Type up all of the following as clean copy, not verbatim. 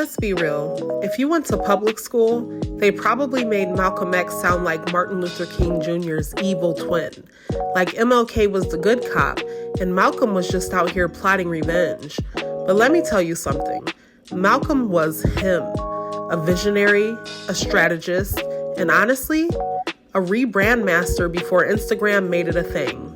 let's be real. If you went to public school, they probably made Malcolm X sound like Martin Luther King Jr.'s evil twin. Like MLK was the good cop, and Malcolm was just out here plotting revenge. But let me tell you something. Malcolm was him. A visionary, a strategist, and honestly, a rebrand master before Instagram made it a thing.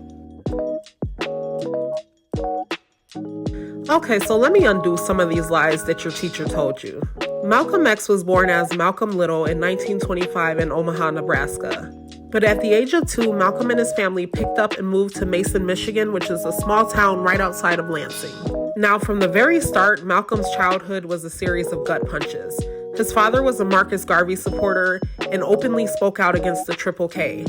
Okay, so let me undo some of these lies that your teacher told you. Malcolm X was born as Malcolm Little in 1925 in Omaha, Nebraska. But at the age of 2, Malcolm and his family picked up and moved to Mason, Michigan, which is a small town right outside of Lansing. Now, from the very start, Malcolm's childhood was a series of gut punches. His father was a Marcus Garvey supporter and openly spoke out against the Triple K.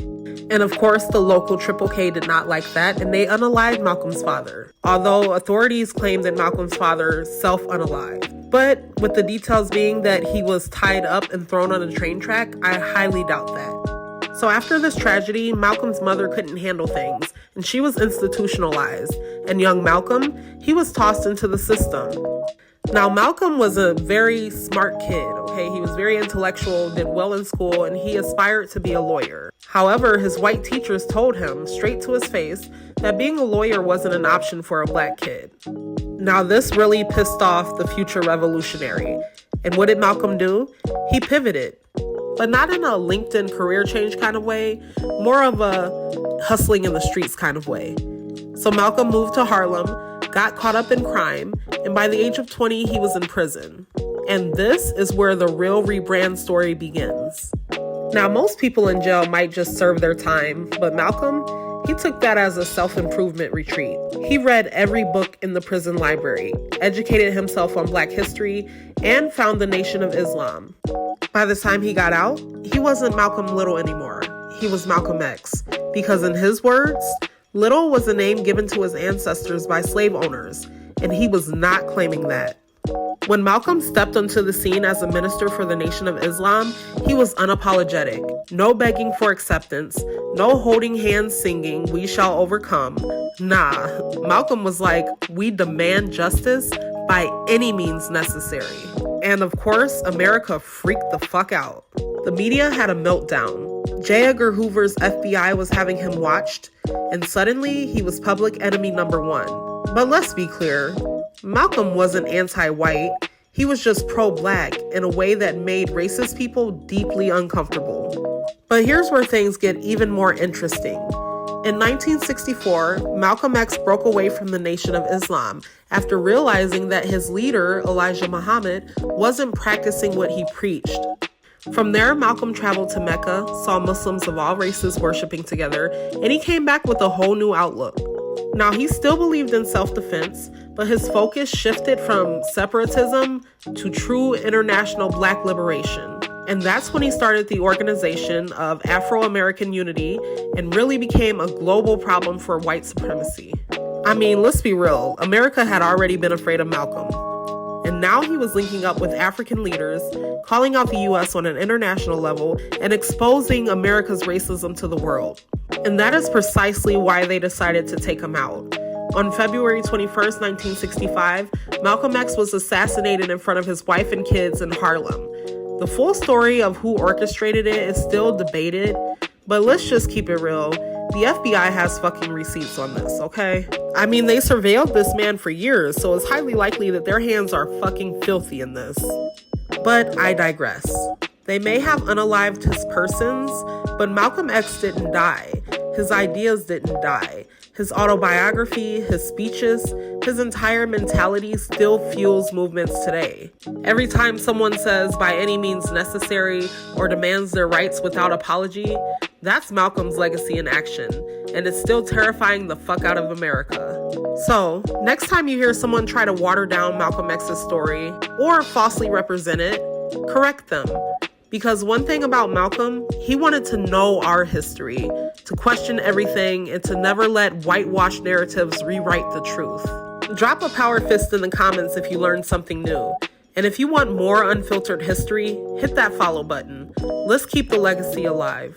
And of course, the local Triple K did not like that, and they unalived Malcolm's father. Although authorities claim that Malcolm's father self-unalived. But with the details being that he was tied up and thrown on a train track, I highly doubt that. So after this tragedy, Malcolm's mother couldn't handle things, and she was institutionalized. And young Malcolm, he was tossed into the system. Now, Malcolm was a very smart kid, okay? He was very intellectual, did well in school, and he aspired to be a lawyer. However, his white teachers told him, straight to his face, that being a lawyer wasn't an option for a black kid. Now, this really pissed off the future revolutionary. And what did Malcolm do? He pivoted. But not in a LinkedIn career change kind of way, more of a hustling in the streets kind of way. So Malcolm moved to Harlem, got caught up in crime, and by the age of 20, he was in prison. And this is where the real rebrand story begins. Now, most people in jail might just serve their time, but Malcolm, he took that as a self-improvement retreat. He read every book in the prison library, educated himself on Black history, and found the Nation of Islam. By the time he got out, he wasn't Malcolm Little anymore. He was Malcolm X, because in his words, Little was a name given to his ancestors by slave owners, and he was not claiming that. When Malcolm stepped onto the scene as a minister for the Nation of Islam, he was unapologetic. No begging for acceptance, no holding hands singing, "We shall overcome." Nah, Malcolm was like, we demand justice by any means necessary. And of course, America freaked the fuck out. The media had a meltdown. J. Edgar Hoover's FBI was having him watched, and suddenly he was public enemy number 1. But let's be clear, Malcolm wasn't anti-white. He was just pro-black in a way that made racist people deeply uncomfortable. But here's where things get even more interesting. In 1964, Malcolm X broke away from the Nation of Islam after realizing that his leader, Elijah Muhammad, wasn't practicing what he preached. From there, Malcolm traveled to Mecca, saw Muslims of all races worshiping together, and he came back with a whole new outlook. Now, he still believed in self-defense, but his focus shifted from separatism to true international Black liberation. And that's when he started the Organization of Afro-American Unity and really became a global problem for white supremacy. I mean, let's be real, America had already been afraid of Malcolm. And now he was linking up with African leaders, calling out the U.S. on an international level, and exposing America's racism to the world. And that is precisely why they decided to take him out. On February 21st, 1965, Malcolm X was assassinated in front of his wife and kids in Harlem. The full story of who orchestrated it is still debated, but let's just keep it real. The FBI has fucking receipts on this, okay? I mean, they surveilled this man for years, so it's highly likely that their hands are fucking filthy in this. But I digress. They may have unalived his persons, but Malcolm X didn't die. His ideas didn't die. His autobiography, his speeches, his entire mentality still fuels movements today. Every time someone says by any means necessary or demands their rights without apology, that's Malcolm's legacy in action, and it's still terrifying the fuck out of America. So, next time you hear someone try to water down Malcolm X's story or falsely represent it, correct them. Because one thing about Malcolm, he wanted to know our history, to question everything, and to never let whitewashed narratives rewrite the truth. Drop a power fist in the comments if you learned something new. And if you want more unfiltered history, hit that follow button. Let's keep the legacy alive.